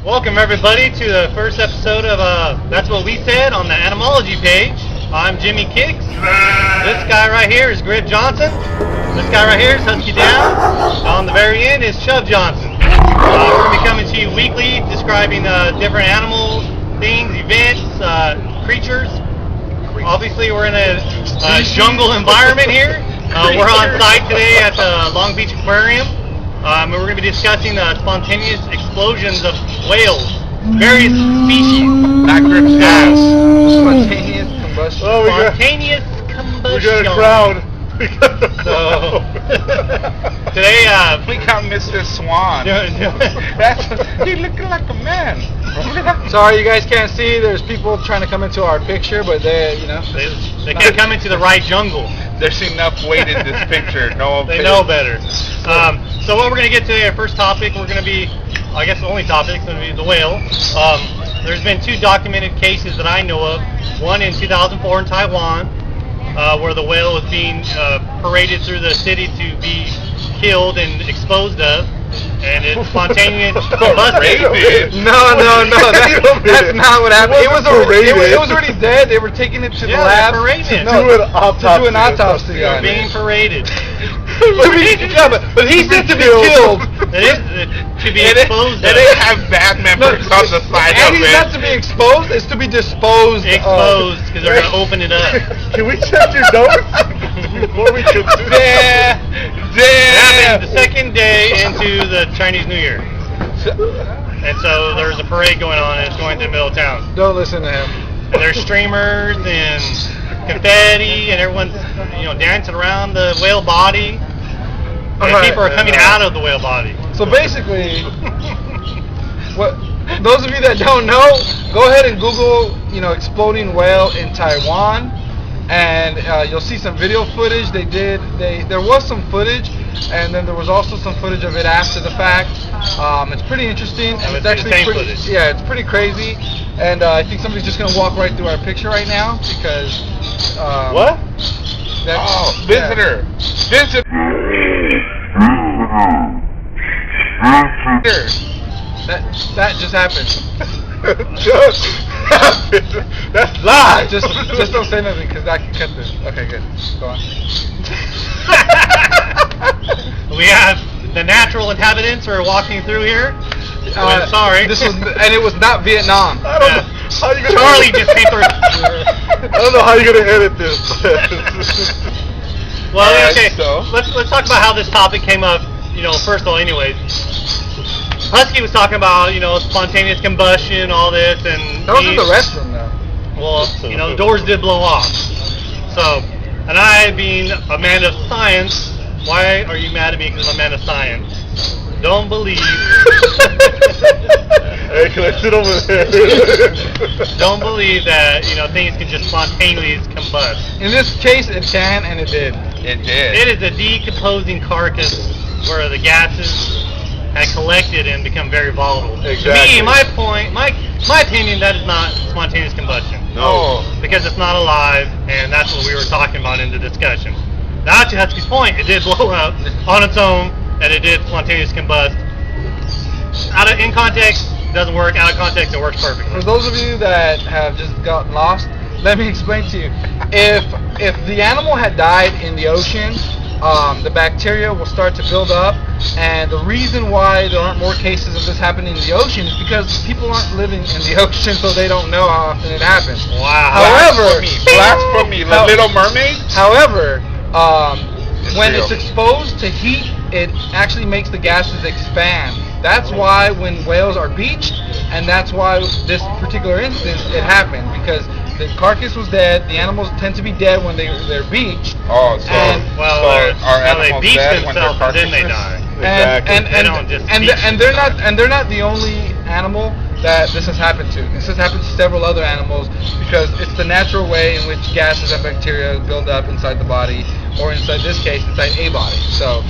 Welcome everybody to the first episode of That's What We Said on the Animology page. I'm Jimmy Kicks. This guy right here is Griff Johnson. This guy right here is Husky Down. On the very end is Shove Johnson. We're going to be coming to you weekly describing different animals, things, events, creatures. Obviously we're in a jungle environment here. We're on site today at the Long Beach Aquarium. And we're going to be discussing the spontaneous explosions of whales, various species. That grips ass. Spontaneous combustion. Oh, spontaneous combustion. We got a crowd. So, today, we got Mr. Swan. He's looking like a man. Sorry, you guys can't see. There's people trying to come into our picture, but they can't come into the right jungle. There's enough weight in this picture. They know better. So what we're going to get today, our first topic, we're going to be, I guess the only topic is going to be the whale. There's been 2 documented cases that I know of. One in 2004 in Taiwan, where the whale was being paraded through the city to be killed and exposed of, and it's spontaneous combustion. No, that's not what happened. It was already dead. They were taking it to the lab to do an autopsy on it. Being paraded. but he said to be killed. It is to be exposed of. And they have bad members on the side of it. And he's not to be exposed, it's to be disposed Exposed, because they're going to open it up. Can we check your notes? Before we continue. It happened the second day into the Chinese New Year. And so there's a parade going on, and it's going through the middle of town. Don't listen to him. And there's streamers and confetti, and everyone's dancing around the whale body. And people are coming out of the whale body. So basically, those of you that don't know, go ahead and Google, exploding whale in Taiwan, and you'll see some video footage. There was some footage, and then there was also some footage of it after the fact. It's pretty interesting, and it's actually it's pretty crazy. And I think somebody's just gonna walk right through our picture right now because what? Visitor. Visitor. That just happened. That's live. Just don't say nothing because I can cut this. Okay, good. Go on. We have the natural inhabitants who are walking through here. Sorry. And it was not Vietnam. I don't know how you gonna Charlie just came through. I don't know how you're gonna edit this. Well, okay. So. Let's talk about how this topic came up. First of all, anyways, Husky was talking about spontaneous combustion, all this, and that was in the restroom though. Well, the doors did blow off. So, and I, being a man of science, why are you mad at me because I'm a man of science? Don't believe. Hey, can I sit over there? Don't believe that things can just spontaneously combust. In this case, it can, and it did. It did. It is a decomposing carcass where the gases had collected and become very volatile. Exactly. To me, my opinion, that is not spontaneous combustion. No. Because it's not alive, and that's what we were talking about in the discussion. Now, to Husky's point, it did blow up on its own, and it did spontaneous combust. In context, it doesn't work. Out of context, it works perfectly. For those of you that have just gotten lost, let me explain to you. If the animal had died in the ocean, the bacteria will start to build up, and the reason why there aren't more cases of this happening in the ocean is because people aren't living in the ocean, so they don't know how often it happens. Wow. However, blasphemy, the Little Mermaid. However, when it's exposed to heat, it actually makes the gases expand. That's why when whales are beached, and that's why this particular instance it happened, because the carcass was dead. The animals tend to be dead when they're beached. Oh, so our animals beach themselves and then they die. Exactly. And they're not the only animal that this has happened to. This has happened to several other animals because it's the natural way in which gases and bacteria build up inside the body, or inside this case, inside a body. So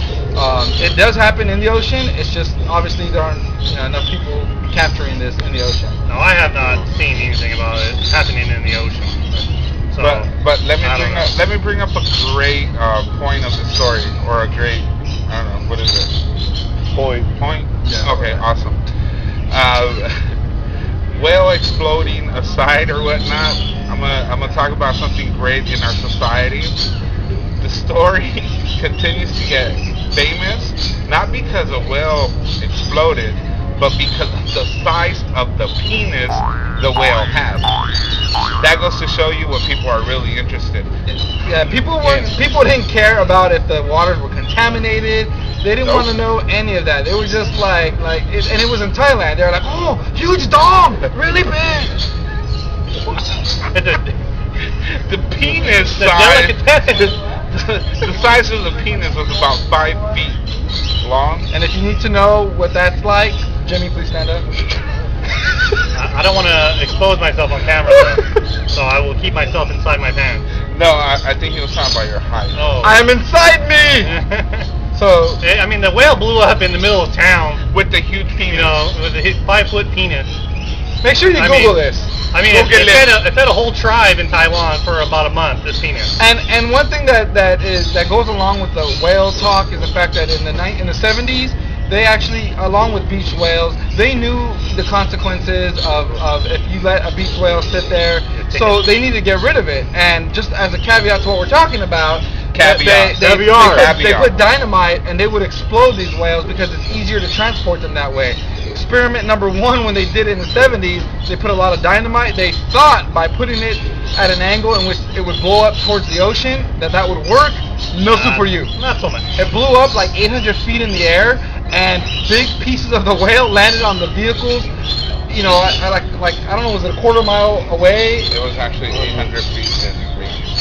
it does happen in the ocean. It's just obviously there aren't enough people capturing this in the ocean. No, I have not seen anything about it happening in the ocean. So, but let me bring up a great point of the story, or a great, I don't know, what is it? Point. Yeah. Okay, awesome. Whale exploding aside or whatnot, I'm gonna talk about something great in our society. The story continues to get famous, not because a whale exploded, but because of the size of the penis the whale had. That goes to show you what people are really interested in. Yeah, people didn't care about if the waters were contaminated. They didn't want to know any of that. They were just like and it was in Thailand. They were like, oh, huge dong, really big. The penis size, the size of the penis was about 5 feet long. And if you need to know what that's like, Jimmy, please stand up. I don't want to expose myself on camera, though, so I will keep myself inside my pants. No, I think he was talking about your height. Oh. I'm inside me! So, I mean, the whale blew up in the middle of town with the huge penis. You know, with a 5-foot penis. Make sure you Google this. I mean, it fed a whole tribe in Taiwan for about a month, this penis. And one thing that goes along with the whale talk is the fact that in the 70s, they actually, along with beach whales, they knew the consequences of if you let a beach whale sit there. So they need to get rid of it. And just as a caveat to what we're talking about, they put dynamite and they would explode these whales because it's easier to transport them that way. Experiment number 1, when they did it in the 70s, they put a lot of dynamite. They thought by putting it at an angle in which it would blow up towards the ocean that would work. No soup for you. Not so much. It blew up like 800 feet in the air, and big pieces of the whale landed on the vehicles. You know, I don't know, was it a quarter mile away? It was actually 800 feet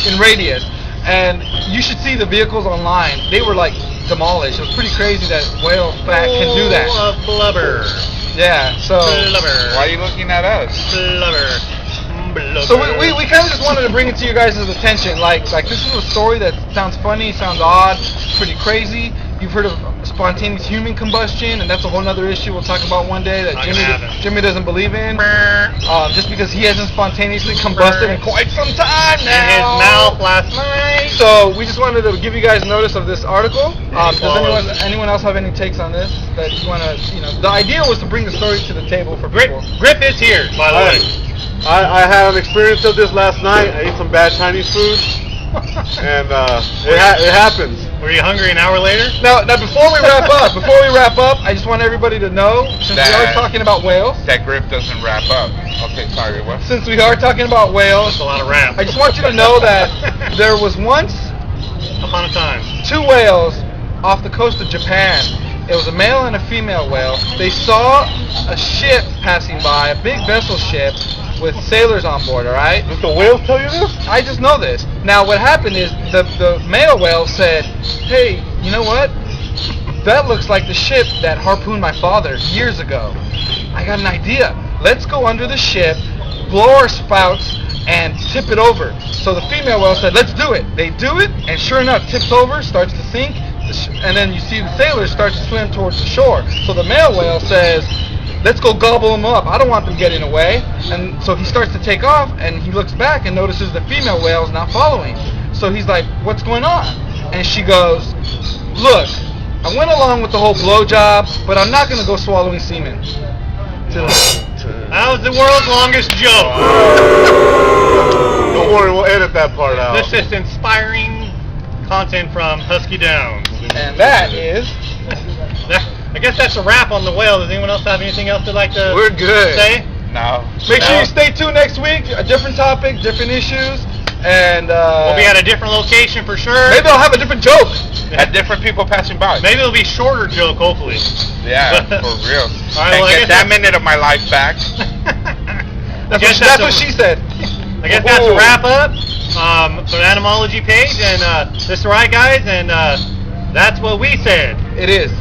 in radius. And you should see the vehicles online. They were like demolished. It was pretty crazy that whale fat can do that. Blubber. Yeah, so... Blubber. Why are you looking at us? Blubber. So we kind of just wanted to bring it to you guys' attention. Like this is a story that sounds funny, sounds odd, pretty crazy. You've heard of spontaneous human combustion, and that's a whole other issue we'll talk about one day that Jimmy doesn't believe in. Just because he hasn't spontaneously combusted in quite some time now. In his mouth last night. So we just wanted to give you guys notice of this article. Does anyone else have any takes on this that you want to, the idea was to bring the story to the table for people. Grip is here, by the way. I had an experience of this last night. I ate some bad Chinese food, and it happens. Were you hungry an hour later? Now before we wrap up, I just want everybody to know, since we are talking about whales. That grip doesn't wrap up. Okay, sorry, what? Since we are talking about whales, that's a lot of rap. I just want you to know that there was once upon a time 2 whales off the coast of Japan. It was a male and a female whale. They saw a ship passing by, a big vessel ship with sailors on board, all right? Did the whales tell you this? I just know this. Now, what happened is the male whale said, hey, you know what? That looks like the ship that harpooned my father years ago. I got an idea. Let's go under the ship, blow our spouts, and tip it over. So the female whale said, let's do it. They do it, and sure enough, tips over, starts to sink, and then you see the sailors start to swim towards the shore. So the male whale says, let's go gobble them up. I don't want them getting away. And so he starts to take off, and he looks back and notices the female whale is not following. So he's like, what's going on? And she goes, look, I went along with the whole blowjob, but I'm not going to go swallowing semen. That was the world's longest joke. Don't worry, we'll edit that part out. This is inspiring content from Husky Downs. And that is... I guess that's a wrap on the whale. Does anyone else have anything else they'd like to We're good. say? No. Make sure you stay tuned next week. A different topic, different issues. And we'll be at a different location for sure. Maybe I'll have a different joke. At different people passing by. Maybe it'll be a shorter joke, hopefully. Yeah, for real. All right, and get that minute of my life back. That's what she said. I guess that's a wrap up for the Animology page. And this is Write Guyz, and that's what we said. It is.